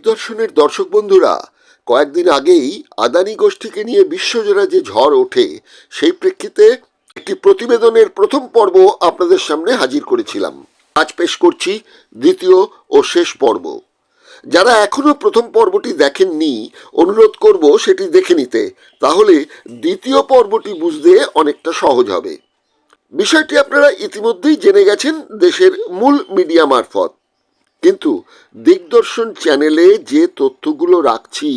দিগদর্শনের দর্শক বন্ধুরা, কয়েকদিন আগেই আদানি গোষ্ঠীকে নিয়ে বিশ্বজোড়া যে ঝড় ওঠে, সেই প্রেক্ষিতে একটি প্রতিবেদনের প্রথম পর্ব আপনাদের সামনে হাজির করেছিলাম। আজ পেশ করছি দ্বিতীয় ও শেষ পর্ব। যারা এখনো প্রথম পর্বটি দেখেননি, অনুরোধ করব সেটি দেখে নিতে, তাহলে দ্বিতীয় পর্বটি বুঝতে অনেকটা সহজ হবে। বিষয়টি আপনারা ইতিমধ্যেই জেনে গেছেন দেশের মূল মিডিয়া মারফত, কিন্তু দিগদর্শন চ্যানেলে যে তথ্যগুলো রাখছি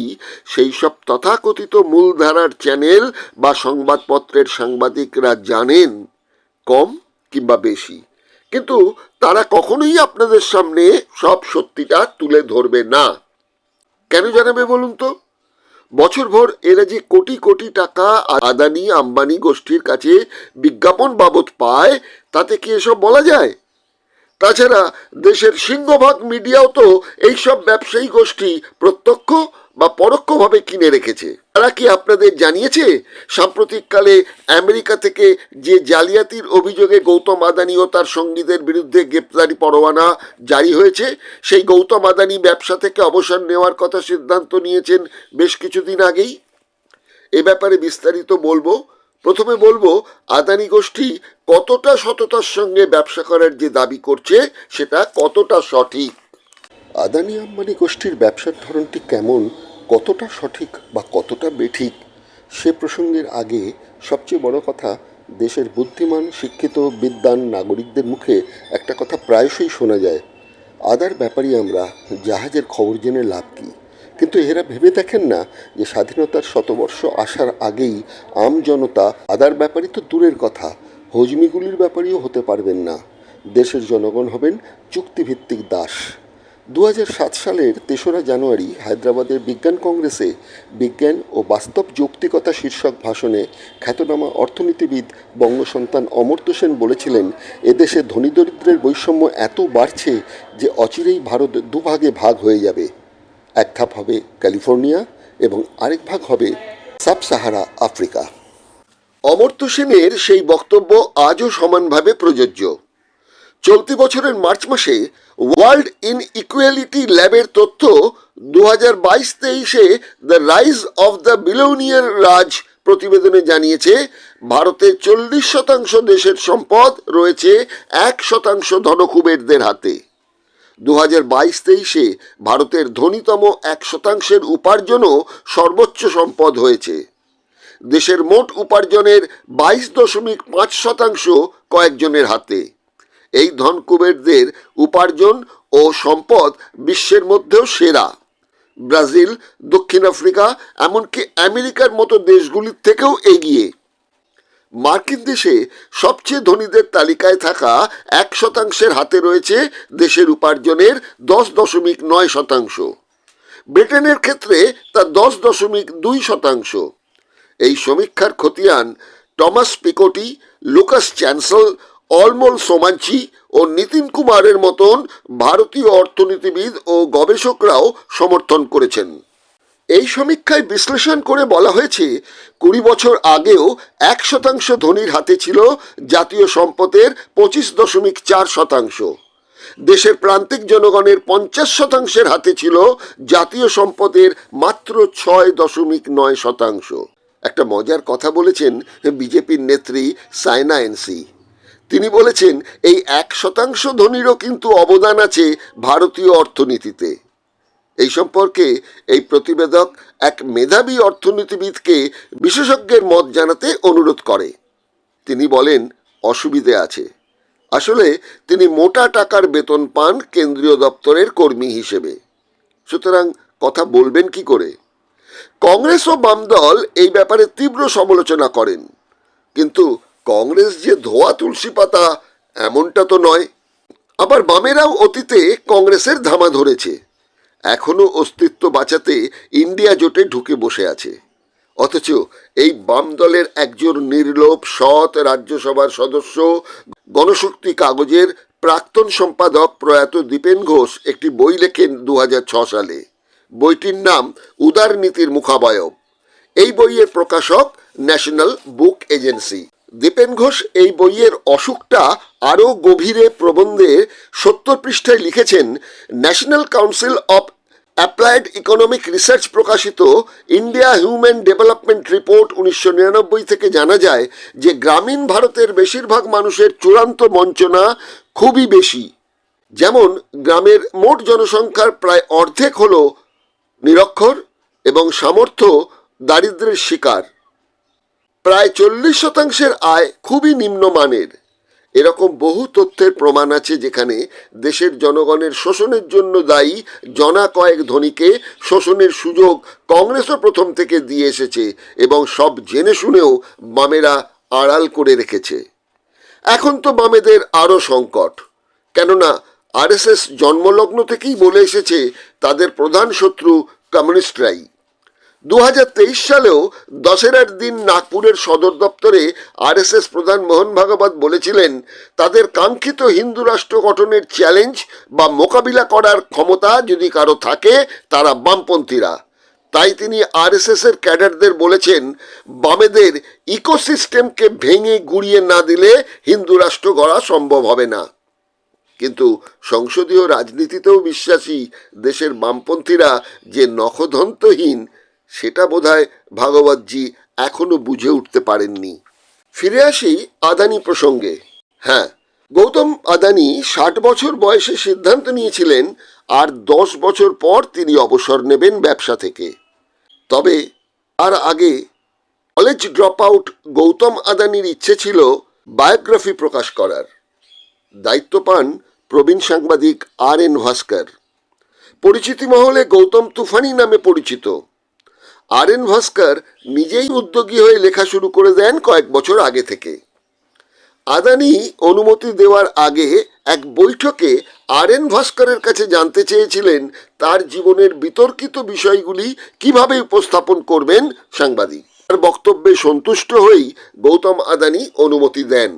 সেই সব তথাকথিত মূলধারার চ্যানেল বা সংবাদপত্রের সাংবাদিকরা জানেন কম কিংবা বেশি, কিন্তু তারা কখনোই আপনাদের সামনে সব সত্যিটা তুলে ধরবে না। কেন জানাবে বলুন তো? বছরভর এরা যে কোটি কোটি টাকা আদানি আম্বানি গোষ্ঠীর কাছে বিজ্ঞাপন বাবদ পায়, তাতে কি এসব বলা যায়? তাছাড়া দেশের সিংহভাগ মিডিয়াও তো এইসব ব্যবসায়ী গোষ্ঠী প্রত্যক্ষ বা পরোক্ষভাবে কিনে রেখেছে। তারা কি আপনাদের জানিয়েছে সাম্প্রতিককালে আমেরিকা থেকে যে জালিয়াতির অভিযোগে গৌতম আদানি ও তার সঙ্গীদের বিরুদ্ধে গ্রেপ্তারি পরোয়ানা জারি হয়েছে, সেই গৌতম আদানি ব্যবসা থেকে অবসর নেওয়ার কথা সিদ্ধান্ত নিয়েছেন বেশ কিছুদিন আগেই? এ ব্যাপারে বিস্তারিত বলবো। প্রথমে বলবো আদানি গোষ্ঠী কতটা সততার সঙ্গে ব্যবসা করার যে দাবি করছে সেটা কতটা সঠিক। আদানি আম্বানি গোষ্ঠীর ব্যবসার ধরনটি কেমন, কতটা সঠিক বা কতটা বেঠিক, সে প্রসঙ্গের আগে সবচেয়ে বড় কথা, দেশের বুদ্ধিমান শিক্ষিত বিদ্বান নাগরিকদের মুখে একটা কথা প্রায়শই শোনা যায়, আদার ব্যাপারই আমরা, জাহাজের খবর জেনে লাভ কী? কিন্তু এরা ভেবে দেখেন না যে স্বাধীনতার শতবর্ষ আসার আগেই আম জনতা আদার ব্যাপারই তো দূরের কথা, হজমিগুলির ব্যাপারেও হতে পারবেন না। দেশের জনগণ হবেন চুক্তিভিত্তিক দাস। 2007 সালের 3রা জানুয়ারি হায়দ্রাবাদের বিজ্ঞান কংগ্রেসে বিজ্ঞান ও বাস্তব যৌক্তিকতা শীর্ষক ভাষণে খ্যাতনামা অর্থনীতিবিদ বঙ্গসন্তান অমর্ত্য সেন বলেছিলেন, এদেশে ধনী দরিদ্রের বৈষম্য এত বাড়ছে যে অচিরেই ভারত দুভাগে ভাগ হয়ে যাবে। এক ধাপ হবে ক্যালিফোর্নিয়া এবং আরেক ভাগ হবে সাব সাহারা আফ্রিকা। অমর্ত্য সেনের সেই বক্তব্য আজও সমানভাবে প্রযোজ্য। চলতি বছরের মার্চ মাসে ওয়ার্ল্ড ইনইকুয়ালিটি ল্যাবের তথ্য 2022-23-এ the rise of the billionaire raj প্রতিবেদনে জানিয়েছে, ভারতের 40% দেশের সম্পদ রয়েছে 1% ধনকুবেরদের হাতে। 2022-23-এ ভারতের ধনীতম 1%-এর উপার্জনও সর্বোচ্চ সম্পদ হয়েছে। দেশের মোট উপার্জনের 22.5% কয়েকজনের হাতে। এই ধনকুবেরদের উপার্জন ও সম্পদ বিশ্বের মধ্যেও সেরা। ব্রাজিল, দক্ষিণ আফ্রিকা, এমনকি আমেরিকার মতো দেশগুলির থেকেও এগিয়ে। মার্কিন দেশে সবচেয়ে ধনীদের তালিকায় থাকা 1%-এর হাতে রয়েছে দেশের উপার্জনের 10.9%। ব্রিটেনের ক্ষেত্রে তা 10.2%। এই সমীক্ষার খতিয়ান টমাস পিকোটি, লুকাস চ্যান্সেল, অলমোল সোমাঞ্চি ও নিতিন কুমারের মতন ভারতীয় অর্থনীতিবিদ ও গবেষকরাও সমর্থন করেছেন। এই সমীক্ষায় বিশ্লেষণ করে বলা হয়েছে, 20 বছর আগেও 1% ধনীর হাতে ছিল জাতীয় সম্পদের 25.4%। দেশের প্রান্তিক জনগণের 50%-এর হাতে ছিল জাতীয় সম্পদের মাত্র 6.9%। একটা মজার কথা বলেছেন বিজেপির নেত্রী সায়না এনসি। তিনি বলেছেন, এই 1% ধনীরও কিন্তু অবদান আছে ভারতীয় অর্থনীতিতে। এই সম্পর্কে এই প্রতিবেদক এক মেধাবী অর্থনীতিবিদকে বিশেষজ্ঞের মত জানাতে অনুরোধ করে। তিনি বলেন, অসুবিধে আছে। আসলে তিনি মোটা টাকার বেতন পান কেন্দ্রীয় দপ্তরের কর্মী হিসেবে, সুতরাং কথা বলবেন কি করে? কংগ্রেস ও বাম দল এই ব্যাপারে তীব্র সমালোচনা করেন, কিন্তু কংগ্রেস যে ধোয়া তুলসী পাতা এমনটা তো নয়। আবার বামেরাও অতীতে কংগ্রেসের ধামা ধরেছে, এখনো অস্তিত্ব বাঁচাতে ইন্ডিয়া জোটে ঢুকে বসে আছে। অথচ এই বাম দলের একজন নির্লোভ সৎ রাজ্যসভার সদস্য, গণশক্তি কাগজের প্রাক্তন সম্পাদক প্রয়াত দীপেন ঘোষ একটি বই লেখেন 2006 সালে। বইটির নাম উদারনীতির মুখাবয়ব। এই বইয়ের প্রকাশক ন্যাশনাল বুক এজেন্সি। দীপেন ঘোষ এই বইয়ের অসুখটা আরও গভীরে প্রবন্ধে 70 পৃষ্ঠায় লিখেছেন, national council of applied economic research প্রকাশিত ইন্ডিয়া হিউম্যান ডেভেলপমেন্ট রিপোর্ট 1999 থেকে জানা যায় যে গ্রামীণ ভারতের বেশিরভাগ মানুষের চূড়ান্ত বঞ্চনা খুবই বেশি। যেমন গ্রামের মোট জনসংখ্যার প্রায় অর্ধেক হল নিরক্ষর এবং সামর্থ্য দারিদ্র্যের শিকার। প্রায় 40% আয় খুবই নিম্নমানের। এরকম বহু তথ্যের প্রমাণ আছে যেখানে দেশের জনগণের শোষণের জন্য দায়ী জনা কয়েক ধনীকে শোষণের সুযোগ কংগ্রেসও প্রথম থেকে দিয়ে এসেছে এবং সব জেনে শুনেও বামেরা আড়াল করে রেখেছে। এখন তো বামেদের আরও সংকট, কেননা আরএসএস জন্মলগ্ন থেকেই বলে এসেছে তাদের প্রধান শত্রু কমিউনিস্টরাই। 2023 সালেও দশেরার দিন নাগপুরের সদর দপ্তরে আরএসএস প্রধান মোহন ভাগবত বলেছিলেন তাদের কাঙ্ক্ষিত হিন্দু রাষ্ট্র গঠনের চ্যালেঞ্জ বা মোকাবিলা করার ক্ষমতা যদি কারো থাকে তারা বামপন্থীরা। তাই তিনি আরএসএস এর ক্যাডারদের বলেছেন বামেদের ইকোসিস্টেমকে ভেঙে গুড়িয়ে না দিলে হিন্দু রাষ্ট্র গড়া সম্ভব হবে না। কিন্তু সংসদীয় রাজনীতিতেও বিশ্বাসী দেশের বামপন্থীরা যে নখদন্তহীন সেটা বোধহয় ভাগবতজি এখনো বুঝে উঠতে পারেননি। ফিরে আসি আদানি প্রসঙ্গে। হ্যাঁ, গৌতম আদানি 60 বছর বয়সে সিদ্ধান্ত নিয়েছিলেন আর 10 বছর পর তিনি অবসর নেবেন ব্যবসা থেকে। তবে তার আগে কলেজ ড্রপ আউট গৌতম আদানির ইচ্ছে ছিল বায়োগ্রাফি প্রকাশ করার। দায়িত্ব পান প্রবীণ সাংবাদিক আর.এন. ভাস্কর। পরিচিতি মহলে গৌতম তুফানি নামে পরিচিত। আর.এন. ভাস্কর নিজেই উদ্যোগী হয়ে লেখা শুরু করে দেন কয়েক বছর আগে থেকে। আদানি অনুমতি দেওয়ার আগে এক বৈঠকে আর.এন. ভাস্করের কাছে জানতে চেয়েছিলেন তার জীবনের বিতর্কিত বিষয়গুলি কিভাবে উপস্থাপন করবেন সাংবাদিক। তার বক্তব্যে সন্তুষ্ট হয়েই গৌতম আদানি অনুমতি দেন।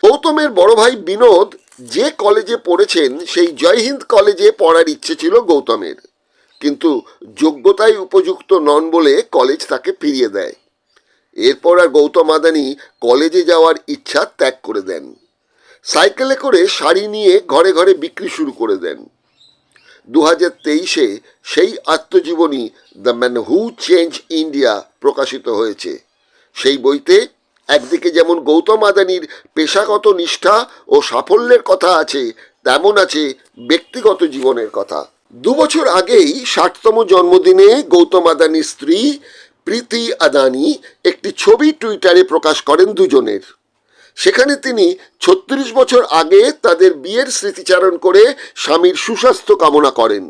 গৌতমের বড় ভাই বিনোদ যে কলেজে পড়েছেন সেই জয়হিন্দ কলেজে পড়ার ইচ্ছে ছিল গৌতমের, কিন্তু যোগ্যতায় উপযুক্ত নন বলে কলেজ তাকে ফিরিয়ে দেয়। এরপর আর গৌতম আদানি কলেজে যাওয়ার ইচ্ছা ত্যাগ করে দেন। সাইকেলে করে শাড়ি নিয়ে ঘরে ঘরে বিক্রি শুরু করে দেন। 2023-এ সেই আত্মজীবনী the man who change India প্রকাশিত হয়েছে। সেই বইতে একদিকে যেমন গৌতম আদানির পেশাগত নিষ্ঠা ও সাফল্যের কথা আছে, তেমন আছে ব্যক্তিগত জীবনের কথা। 2 বছর আগেই 60তম জন্মদিনে গৌতম আদানির স্ত্রী প্রীতি আদানি একটি ছবি টুইটারে প্রকাশ করেন দুজনের। সেখানে তিনি 36 বছর আগে তাদের বিয়ের স্মৃতিচারণ করে স্বামীর সুস্বাস্থ্য কামনা করেন।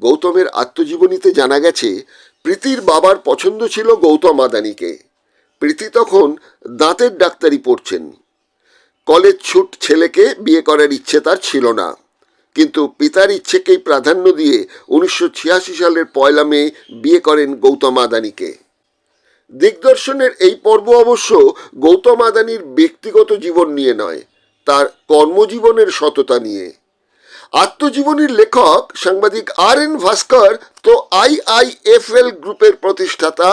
গৌতমের আত্মজীবনীতে জানা গেছে প্রীতির বাবার পছন্দ ছিল গৌতম আদানিকে। প্রীতি তখন দাঁতের ডাক্তারি পড়ছেন। কলেজ ছুট ছেলেকে বিয়ে করার ইচ্ছে তার ছিল না, কিন্তু পিতার ইচ্ছেকেই প্রাধান্য দিয়ে 1986 সালের 1 মে বিয়ে করেন গৌতম আদানিকে। দিগদর্শনের এই পর্ব অবশ্য গৌতম আদানির ব্যক্তিগত জীবন নিয়ে নয়, তার কর্মজীবনের সততা নিয়ে। আত্মজীবনীর লেখক সাংবাদিক আর.এন. ভাস্কর তো IIFL গ্রুপের প্রতিষ্ঠাতা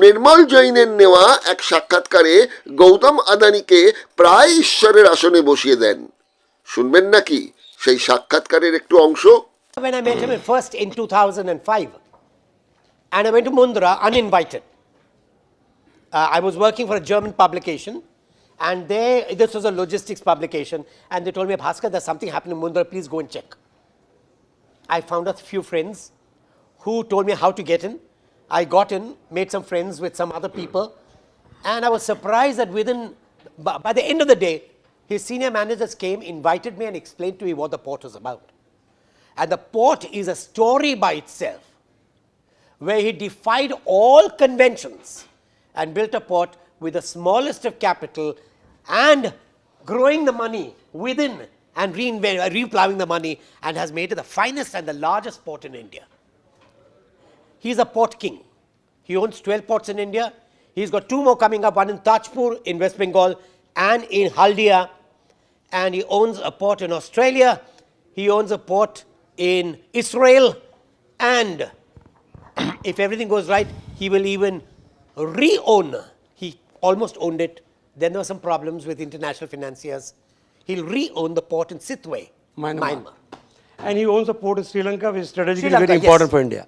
নির্মল জৈনের নেওয়া এক সাক্ষাৎকারে গৌতম আদানিকে প্রায় ঈশ্বরের আসনে বসিয়ে দেন। শুনবেন নাকি সেই সাক্ষাৎকারের একটু অংশ? When I met him first in 2005, and I went to Mundra uninvited. I was working for a German publication, and this was a logistics publication, and they told me, Bhaskar, there's something happening in Mundra, please go and check. I found a few friends who told me how to get in. I got in, made some friends with some other people, and I was surprised that by the end of the day, his senior managers came, invited me and explained to me what the port was about. And the port is a story by itself, where he defied all conventions and built a port with the smallest of capital and growing the money within and replowing the money, and has made it the finest and the largest port in India. He's a port king. He owns 12 ports in India. He's got 2 more coming up, one in Tajpur in West Bengal and in Haldia. And he owns a port in Australia. He owns a port in Israel. And if everything goes right, he will even re-own. He almost owned it. Then there were some problems with international financiers. He'll re-own the port in Sitwe, Myanmar. and he owns a port in Sri Lanka, which is strategically Sri Lanka, very important yes. for India.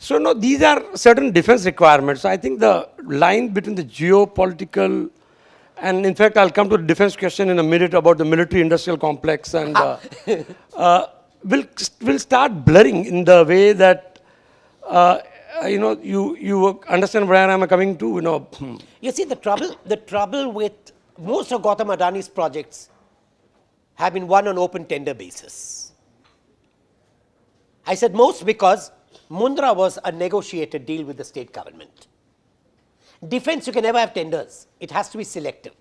So no, these are certain defense requirements. So I think the line between the geopolitical, and in fact, I'll come to the defense question in a minute about the military-industrial complex, and will start blurring in the way that you understand where I'm coming to. You see, the trouble with most of Gautam Adani's projects have been won on open tender basis. I said most because Mundra was a negotiated deal with the state government. Defense, you can never have tenders. It has to be selective.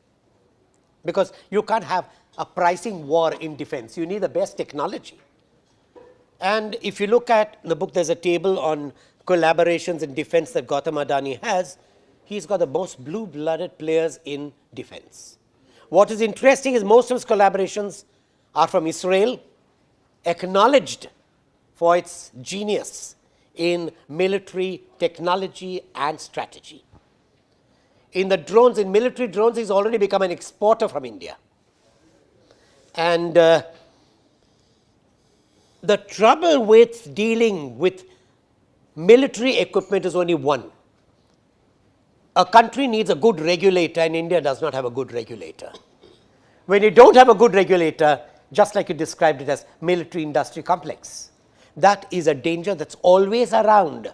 Because you can't have a pricing war in defense. You need the best technology. And if you look at the book, there's a table on collaborations in defense that Gautam Adani has. He's got the most blue-blooded players in defense. What is interesting is most of his collaborations are from Israel, acknowledged for its genius in military technology and strategy. In the drones, in military drones, he's already become an exporter from India. And the trouble with dealing with military equipment is only one. A country needs a good regulator, and India does not have a good regulator. When you don't have a good regulator, just like you described it as military-industry complex, that is a danger that's always around.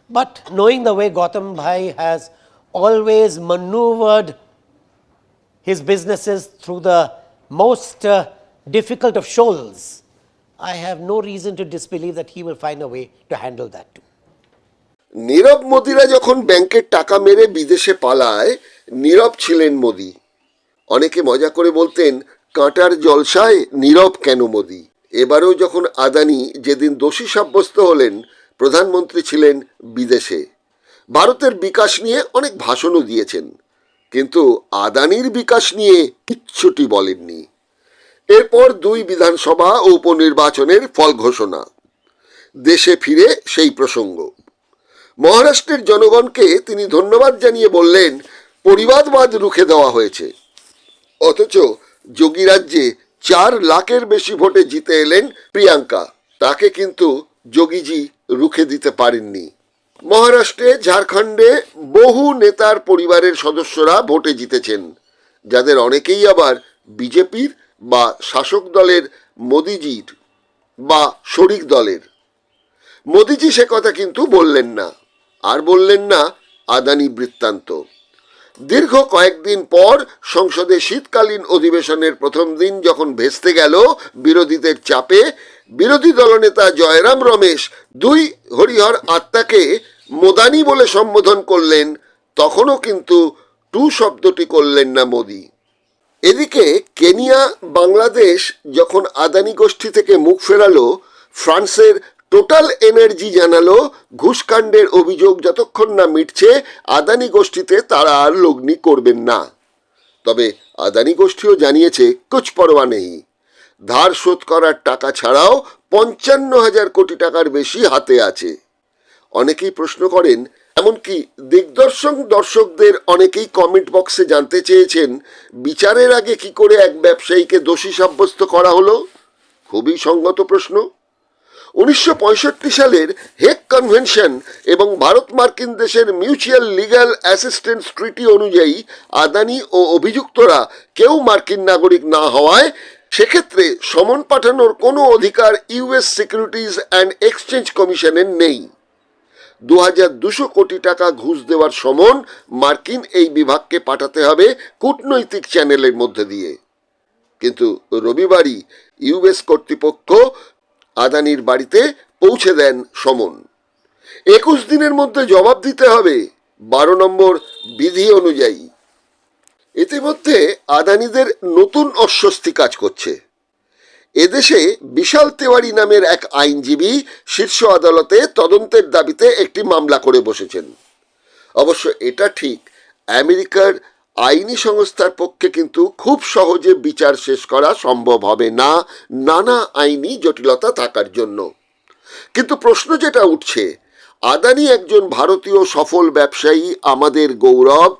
But knowing the way Gautam Bhai has always maneuvered his businesses through the most difficult of shoals, I have no reason to disbelieve that he will find a way to handle that too. নীরব মোদিরা যখন ব্যাংকের টাকা মেরে বিদেশে পালায়, নীরব ছিলেন মোদি। অনেকে মজা করে বলতেন, কাঁটার জলসায় নীরব কেন মোদি? এবারেও যখন আদানি যেদিন দোষী সাব্যস্ত হলেন, প্রধানমন্ত্রী ছিলেন বিদেশে। ভারতের বিকাশ নিয়ে অনেক ভাষণও দিয়েছেন, কিন্তু আদানির বিকাশ নিয়ে কিচ্ছুটি বলেননি। এরপর 2 বিধানসভা ও উপনির্বাচনের ফল ঘোষণা। দেশে ফিরে সেই প্রসঙ্গ। মহারাষ্ট্রের জনগণকে তিনি ধন্যবাদ জানিয়ে বললেন, পরিবারবাদ রুখে দেওয়া হয়েছে। অথচ যোগী রাজ্যে 4 লাখের বেশি ভোটে জিতে এলেন প্রিয়াঙ্কা। তাকে কিন্তু যোগীজি রুখে দিতে পারেননি। মহারাষ্ট্রে, ঝাড়খণ্ডে বহু নেতার পরিবারের সদস্যরা ভোটে জিতেছেন, যাদের অনেকেই আবার বিজেপির বা শাসক দলের মোদিজির বা শরিক দলের। মোদিজি সে কথা কিন্তু বললেন না, আর বললেন না আদানি বৃত্তান্ত। দীর্ঘ কয়েকদিন পর সংসদে শীতকালীন অধিবেশনের প্রথম দিন যখন ভেস্তে গেল বিরোধীদের চাপে, বিরোধী দলনেতা জয়রাম রমেশ 2 হরিহর আত্মাকে মোদানি বলে সম্বোধন করলেন, তখনও কিন্তু টু শব্দটি করলেন না মোদি। এদিকে কেনিয়া, বাংলাদেশ যখন আদানি গোষ্ঠী থেকে মুখ ফেরালো, ফ্রান্সের টোটাল এনার্জি জানালো ঘুষকাণ্ডের অভিযোগ যতক্ষণ না মিটছে আদানি গোষ্ঠীতে তারা আর লগ্নি করবেন না। তবে আদানি গোষ্ঠীও জানিয়েছে কুছ পরোয়া নেই। ধার শোধ করার টাকা ছাড়াও 55,000 কোটি টাকার বেশি হাতে আছে। অনেকেই প্রশ্ন করেন, এমনকি দিগদর্শন দর্শকদের অনেকেই কমেন্ট বক্সে জানতে চেয়েছেন, বিচারের আগে কি করে এক ব্যবসায়ীকে দোষী সাব্যস্ত করা হলো? খুবই সঙ্গত প্রশ্ন। 1965 সালের হেগ কনভেনশন এবং ভারত মার্কিন দেশের মিউচুয়াল লিগ্যাল অ্যাসিস্ট্যান্স ট্রিটি অনুযায়ী আদানি ও অভিযুক্তরা কেউ মার্কিন নাগরিক না হওয়ায় সেক্ষেত্রে সমন পাঠানোর কোনো অধিকার ইউএস সিকিউরিটিজ অ্যান্ড এক্সচেঞ্জ কমিশনের নেই। 2200 কোটি টাকা ঘুষ দেওয়ার সমন মার্কিন এই বিভাগকে পাঠাতে হবে কূটনৈতিক চ্যানেলের মধ্যে দিয়ে। কিন্তু রবিবারই ইউএস কর্তৃপক্ষ আদানির বাড়িতে পৌঁছে দেন সমন। 21 দিনের মধ্যে জবাব দিতে হবে 12 নম্বর বিধি অনুযায়ী। ইতিমধ্যে আদানিদের নতুন অস্বস্তি কাজ করছে। এদেশে বিশাল তেওয়ারি নামের এক আইনজীবী শীর্ষ আদালতে তদন্তের দাবিতে একটি মামলা করে বসেছেন। অবশ্য এটা ঠিক, আমেরিকার আইনি সংস্থার পক্ষে কিন্তু খুব সহজে বিচার শেষ করা সম্ভব হবে না, নানা আইনি জটিলতা থাকার জন্য। কিন্তু প্রশ্ন যেটা উঠছে, আদানি একজন ভারতীয় সফল ব্যবসায়ী, আমাদের গৌরব,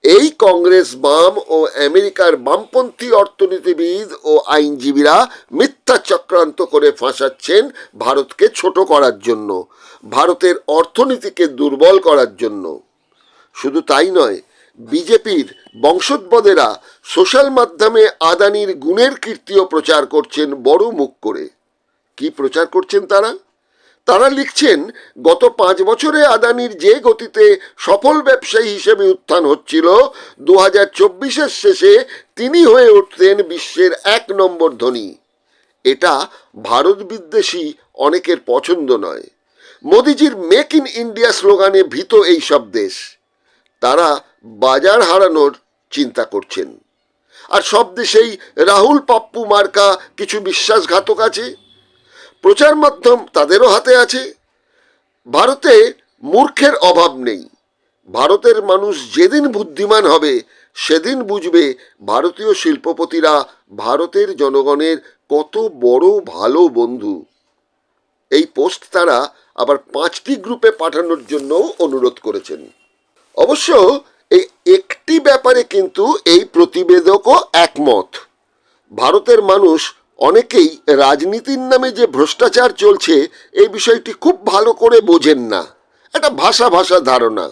এই কংগ্রেস, বাম ও আমেরিকার বামপন্থী অর্থনীতিবিদ ও আইনজীবীরা মিথ্যা চক্রান্ত করে ফাঁসাচ্ছেন ভারতকে ছোট করার জন্য, ভারতের অর্থনীতিকে দুর্বল করার জন্য। শুধু তাই নয়, বিজেপির বংশোদ্ভূতেরা সোশ্যাল মাধ্যমে আদানির গুণের কীর্তিও প্রচার করছেন বড় মুখ করে। কি প্রচার করছেন তারা? তারা লিখছেন, গত 5 বছরে আদানির যে গতিতে সফল ব্যবসায়ী হিসেবে উত্থান হচ্ছিল, 2024-এর শেষে তিনি হয়ে উঠতেন বিশ্বের 1 নম্বর ধনী। এটা ভারত বিদ্বেষী অনেকের পছন্দ নয়। মোদিজির মেক ইন ইন্ডিয়া স্লোগানে ভীত এই সব দেশ। তারা বাজার হারানোর চিন্তা করছেন। আর সব দেশেই রাহুল পাপ্পু মার্কা কিছু বিশ্বাসঘাতক আছে। প্রচার মাধ্যম তাদেরও হাতে আছে। ভারতে মূর্খের অভাব নেই। ভারতের মানুষ যেদিন বুদ্ধিমান হবে, সেদিন বুঝবে ভারতীয় শিল্পপতিরা ভারতের জনগণের কত বড় ভালো বন্ধু। এই পোস্ট তারা আবার 5টি গ্রুপে পাঠানোর জন্য অনুরোধ করেছেন। অবশ্য এই একটি ব্যাপারে কিন্তু এই প্রতিবেদকও একমত। ভারতের মানুষ অনেকেই রাজনীতির নামে যে ভ্রষ্টাচার চলছে এই বিষয়টি খুব ভালো করে বোঝেন না। একটা ভাষা ধারণা।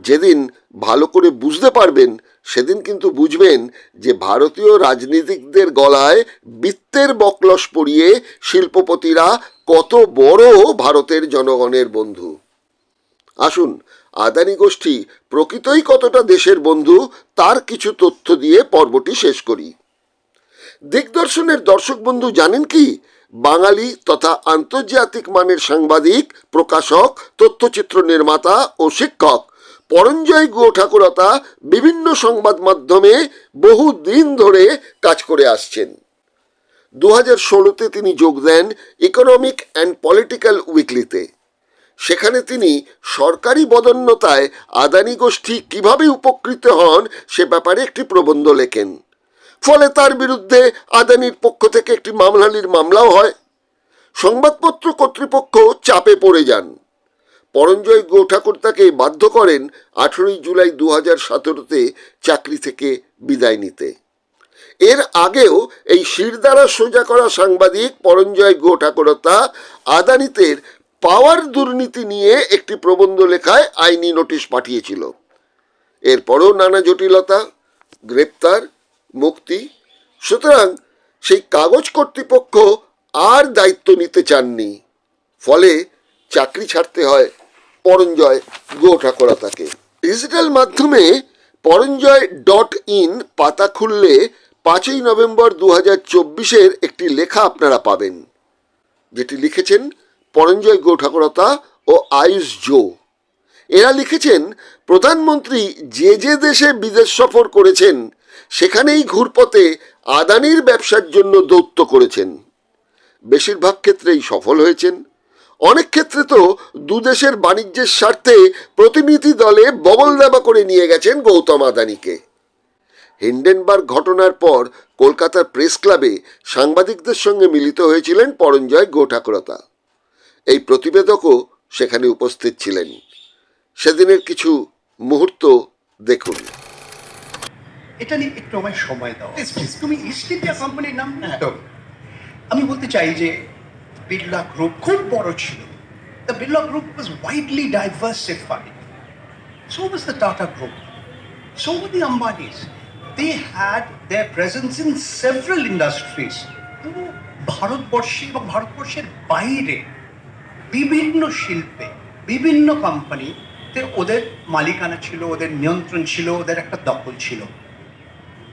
যেদিন ভালো করে বুঝতে পারবেন, সেদিন কিন্তু বুঝবেন যে ভারতীয় রাজনীতিকদের গলায় বিত্তের বকলস পরিয়ে শিল্পপতিরা কত বড় ভারতের জনগণের বন্ধু। আসুন, আদানি গোষ্ঠী প্রকৃতই কতটা দেশের বন্ধু তার কিছু তথ্য দিয়ে পর্বটি শেষ করি। দিগদর্শনের দর্শক বন্ধু জানেন কি, বাঙালি তথা আন্তর্জাতিক মানের সাংবাদিক, প্রকাশক, তথ্যচিত্র নির্মাতা ও শিক্ষক পরঞ্জয় গুহ ঠাকুরতা বিভিন্ন সংবাদ মাধ্যমে বহু দিন ধরে কাজ করে আসছেন। 2016-তে তিনি যোগ দেন ইকোনমিক অ্যান্ড পলিটিক্যাল উইকলিতে। সেখানে তিনি সরকারি বদান্যতায় আদানি গোষ্ঠী কিভাবে উপকৃত হন সে ব্যাপারে একটি প্রবন্ধ লেখেন। ফলে তার বিরুদ্ধে আদানির পক্ষ থেকে একটি মানহানির মামলাও হয়। সংবাদপত্র কর্তৃপক্ষ চাপে পড়ে যান। পরঞ্জয় গুহ ঠাকুর তাকে বাধ্য করেন 18 জুলাই 2017-তে চাকরি থেকে বিদায় নিতে। এর আগেও এই শিরদাঁড়া সোজা করা সাংবাদিক পরঞ্জয় গুহ ঠাকুরতা আদানিতের পাওয়ার দুর্নীতি নিয়ে একটি প্রবন্ধ লেখায় আইনি নোটিশ পাঠিয়েছিল। এরপরও নানা জটিলতা, গ্রেপ্তার, মুক্তি। সুতরাং সেই কাগজ কর্তৃপক্ষ আর দায়িত্ব নিতে চাননি। ফলে চাকরি ছাড়তে হয় পরঞ্জয় গুহ ঠাকুরতাকে। ডিজিটাল মাধ্যমে পরঞ্জয়.in পাতা খুললে 5ই নভেম্বর 2024-এর একটি লেখা আপনারা পাবেন, যেটি লিখেছেন পরঞ্জয় গুহ ঠাকুরতা ও আয়ুষ জো। এরা লিখেছেন, প্রধানমন্ত্রী যে যে দেশে বিদেশ সফর করেছেন সেখানেই ঘুরপথে আদানির ব্যবসার জন্য দৌত্য করেছেন। বেশিরভাগ ক্ষেত্রেই সফল হয়েছেন। অনেক ক্ষেত্রে তো দুদেশের বাণিজ্যের স্বার্থে প্রতিনিধি দলে বগল দাবা করে নিয়ে গেছেন গৌতম আদানিকে। হিন্ডেনবার্গ ঘটনার পর কলকাতার প্রেস ক্লাবে সাংবাদিকদের সঙ্গে মিলিত হয়েছিলেন পরঞ্জয় গুহ ঠাকুরতা। এই প্রতিবেদকও সেখানে উপস্থিত ছিলেন। সেদিনের কিছু মুহূর্ত দেখুন। এটা নিয়ে একটু আমায় সময় দাও। তুমি ইস্ট ইন্ডিয়া কোম্পানির নাম তো আমি বলতে চাই যে বিড়লা গ্রুপ খুব বড় ছিল। The Birla group was widely diversified. So was the Tata group, so were the Ambanis. They had their presence in several industries. পুরো ভারতবর্ষে এবং ভারতবর্ষের বাইরে বিভিন্ন শিল্পে, বিভিন্ন কোম্পানিতে ওদের মালিকানা ছিল, ওদের নিয়ন্ত্রণ ছিল, ওদের একটা দখল ছিল।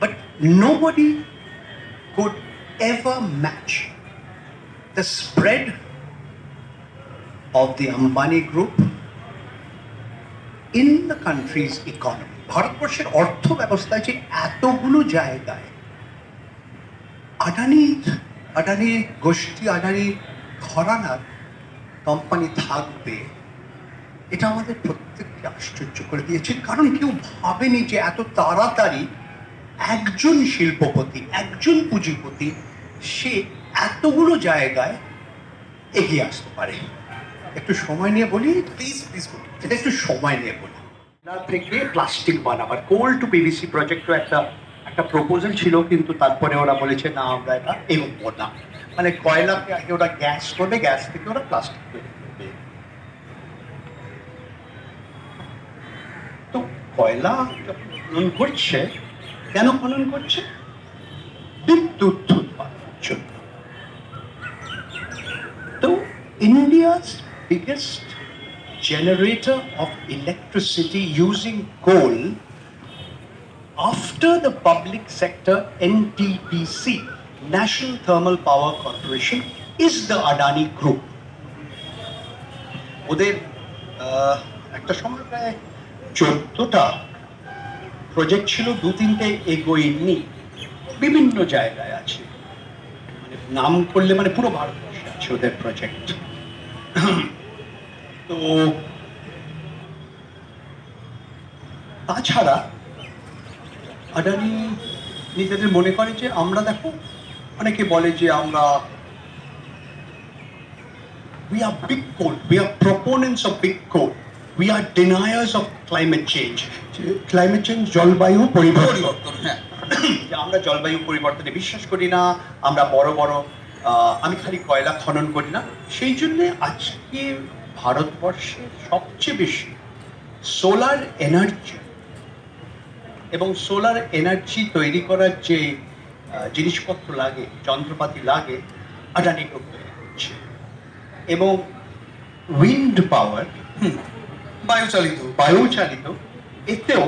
But nobody could ever match the spread of the Ambani Group in the country's economy. ভারতবর্ষের অর্থ ব্যবস্থায় যে এতগুলো জায়গায় আদানি গোষ্ঠী, আদানি ঘরানার কোম্পানি থাকবে, এটা আমাদের প্রত্যেককে আশ্চর্য করে দিয়েছে। কারণ কেউ ভাবেনি যে এত তাড়াতাড়ি একজন শিল্পপতি, একজন পুঁজিপতি সে এতগুলো জায়গায় এগিয়ে আসতে পারে। একটু সময় নিয়ে বলি প্লিজ, এটা একটু সময় নিয়ে বলি। না থেকে প্লাস্টিক বানাবার কোল টু পিভিসি প্রজেক্টও একটা একটা প্রপোজাল ছিল, কিন্তু তারপরে ওরা বলেছে না আমরা এটা এগোবো না। মানে কয়লাকে আগে ওরা গ্যাস করবে, গ্যাস থেকে ওরা প্লাস্টিক তৈরি করবে। তো কয়লা যখন খনন করছে, কেন খনন করছে? বিদ্যুৎ উৎপাদনের জন্য। তো ইন্ডিয়া's biggest generator of electricity using coal after the public sector NTPC, National Thermal Power Corporation, is the Adani Group. ওদের একটা সময় প্রায় 14টা প্রজেক্ট ছিল, 2-3টে এগোয়নি, বিভিন্ন জায়গায় আছে, মানে নাম করলে মানে পুরো ভারতবর্ষে আছে ওদের প্রজেক্ট। তো তাছাড়া আদানি নিজেদের মনে করে যে আমরা, দেখো অনেকে বলে যে আমরা we are big coal, we are proponents of big coal, we are deniers of climate change. Climate change জলবায়ু পরিবর্তন, হ্যাঁ, যে আমরা জলবায়ু পরিবর্তনে বিশ্বাস করি না, আমরা বড় বড় আমি খালি কয়লা খনন করি না। সেই জন্য আজকে ভারতবর্ষে সবচেয়ে বেশি সোলার এনার্জি এবং সোলার এনার্জি তৈরি করার যে জিনিসপত্র লাগে, যন্ত্রপাতি লাগে, আদানি গ্রুপ তৈরি করছে। এবং উইন্ড পাওয়ার, বায়ুচালিত এতেও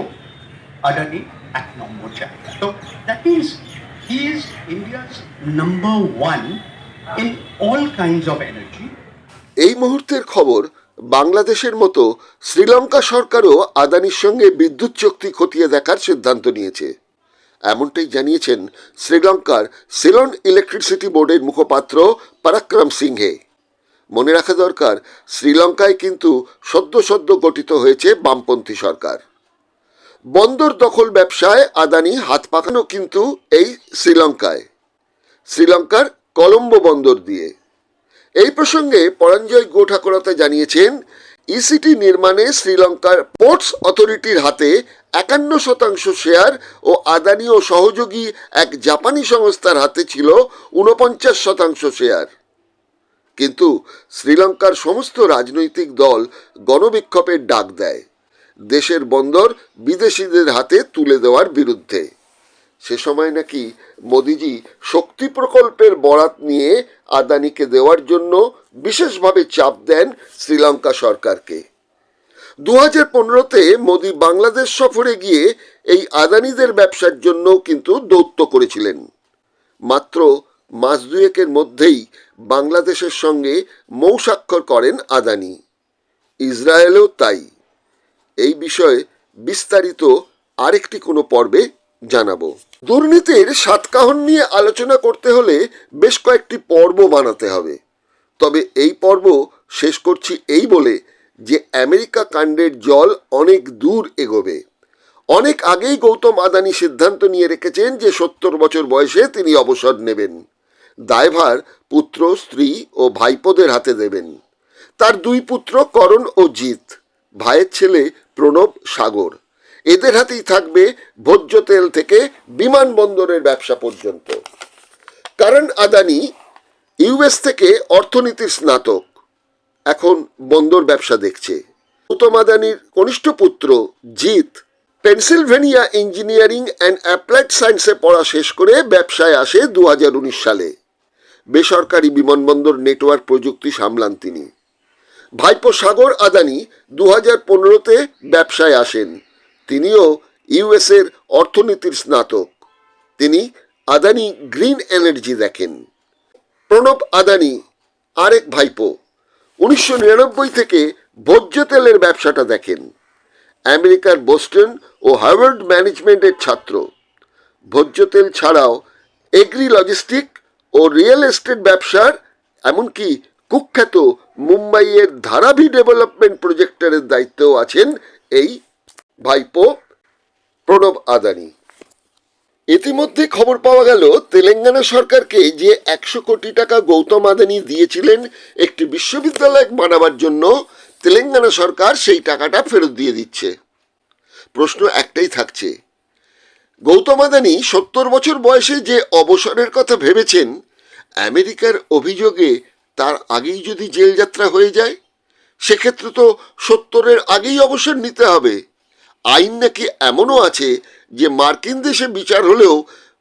আদানি 1 নম্বর জায়গা। তো that means he is India's number 1 in all kinds of energy. এই মুহূর্তের খবর, বাংলাদেশের মতো শ্রীলঙ্কা সরকারও আদানির সঙ্গে বিদ্যুৎ চুক্তি খতিয়ে দেখার সিদ্ধান্ত নিয়েছে। এমনটাই জানিয়েছেন শ্রীলঙ্কার সিলন ইলেকট্রিসিটি বোর্ডের মুখপাত্র পরাক্রম সিংহে। মনে রাখা দরকার, শ্রীলঙ্কায় কিন্তু সদ্য গঠিত হয়েছে বামপন্থী সরকার। বন্দর দখল ব্যবসায় আদানি হাত পাকানো কিন্তু এই শ্রীলঙ্কার কলম্বো বন্দর দিয়ে। এই প্রসঙ্গে পরাঞ্জয় গো ঠাকুরতা জানিয়েছেন, ইসিটি নির্মাণে শ্রীলঙ্কার পোর্টস অথরিটির হাতে 51% শেয়ার ও আদানি ও সহযোগী এক জাপানি সংস্থার হাতে ছিল 49% শেয়ার। কিন্তু শ্রীলঙ্কার সমস্ত রাজনৈতিক দল গণবিক্ষোভের ডাক দেয় দেশের বন্দর বিদেশিদের হাতে তুলে দেওয়ার বিরুদ্ধে। সে সময় নাকি মোদিজি শক্তি প্রকল্পের বরাত নিয়ে আদানিকে দেওয়ার জন্য বিশেষভাবে চাপ দেন শ্রীলঙ্কা সরকারকে। 2015-তে মোদি বাংলাদেশ সফরে গিয়ে এই আদানিদের ব্যবসার জন্য কিন্তু দৌত্য করেছিলেন। মাত্র মাস দুয়েকের মধ্যেই বাংলাদেশের সঙ্গে মৌস্বাক্ষর করেন আদানি। ইসরায়েলেও তাই। এই বিষয়ে বিস্তারিত আরেকটি কোনো পর্বে জানাবো। দুর্নীতির সাতকাহন নিয়ে আলোচনা করতে হলে বেশ কয়েকটি পর্ব বানাতে হবে। তবে এই পর্ব শেষ করছি এই বলে যে আমেরিকা কাণ্ডের জল অনেক দূর এগোবে। অনেক আগেই গৌতম আদানি সিদ্ধান্ত নিয়ে রেখেছেন যে 70 বছর বয়সে তিনি অবসর নেবেন। দায়ভার পুত্র, স্ত্রী ও ভাইপোদের হাতে দেবেন। তার 2 পুত্র করণ ও জিৎ, ভাইয়ের ছেলে প্রণব, সাগর, এদের হাতেই থাকবে ভোজ্য তেল থেকে বিমানবন্দরের ব্যবসা পর্যন্ত। কারণ আদানি ইউএস থেকে অর্থনীতির স্নাতক, এখন বন্দর ব্যবসা দেখছে। গৌতম আদানির কনিষ্ঠ পুত্র Jeet Pennsylvania engineering and applied সায়েন্সে পড়া শেষ করে ব্যবসায় আসে 2019 সালে। বেসরকারি বিমানবন্দর নেটওয়ার্ক প্রযুক্তি সামলান তিনি। ভাইপো সাগর আদানি 2015-তে ব্যবসায় আসেন। তিনিও ইউএসের অর্থনীতির স্নাতক। তিনি আদানি গ্রিন এনার্জি দেখেন। প্রণব আদানি আরেক ভাইপো, 1999 থেকে ভোজ্য তেলের ব্যবসাটা দেখেন। আমেরিকার বোস্টন ও হার্ভার্ড ম্যানেজমেন্টের ছাত্র। ভোজ্য তেল ছাড়াও এগ্রি লজিস্টিক ও রিয়েল এস্টেট ব্যবসার, এমনকি কুখ্যাত মুম্বাইয়ের ধারাভি ডেভেলপমেন্ট প্রজেক্টের দায়িত্বেও আছেন এই ভাইপো প্রণব আদানি। ইতিমধ্যে খবর পাওয়া গেল, তেলেঙ্গানা সরকারকে যে 100 কোটি টাকা গৌতম আদানি দিয়েছিলেন একটি বিশ্ববিদ্যালয় বানাবার জন্য, তেলেঙ্গানা সরকার সেই টাকাটা ফেরত দিয়ে দিচ্ছে। প্রশ্ন একটাই থাকছে, গৌতম আদানি 70 বছর বয়সে যে অবসরের কথা ভেবেছেন, আমেরিকার অভিযোগে তার আগেই যদি জেল যাত্রা হয়ে যায়, সেক্ষেত্রে তো 70-এর আগেই অবসর নিতে হবে। আইন নাকি এমনও আছে যে মার্কিন দেশে বিচার হলেও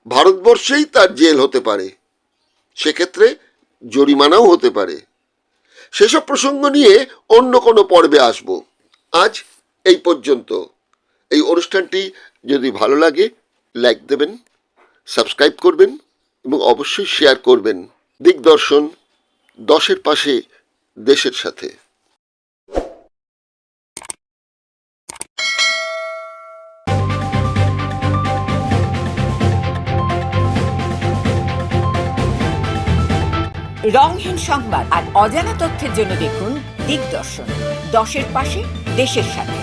ভারতবর্ষেই তার জেল হতে পারে, সেক্ষেত্রে জরিমানাও হতে পারে। সেসব প্রসঙ্গ নিয়ে অন্য কোনো পর্বে আসব। আজ এই পর্যন্ত। এই অনুষ্ঠানটি যদি ভালো লাগে লাইক দেবেন, সাবস্ক্রাইব করবেন এবং অবশ্যই শেয়ার করবেন। দিগদর্শন, 10-এর পাশে, দেশের সাথে। রংহীন সংবাদ আর অজানা তথ্যের জন্য দেখুন দিগদর্শন, 10-এর পাশে, দেশের সাথে।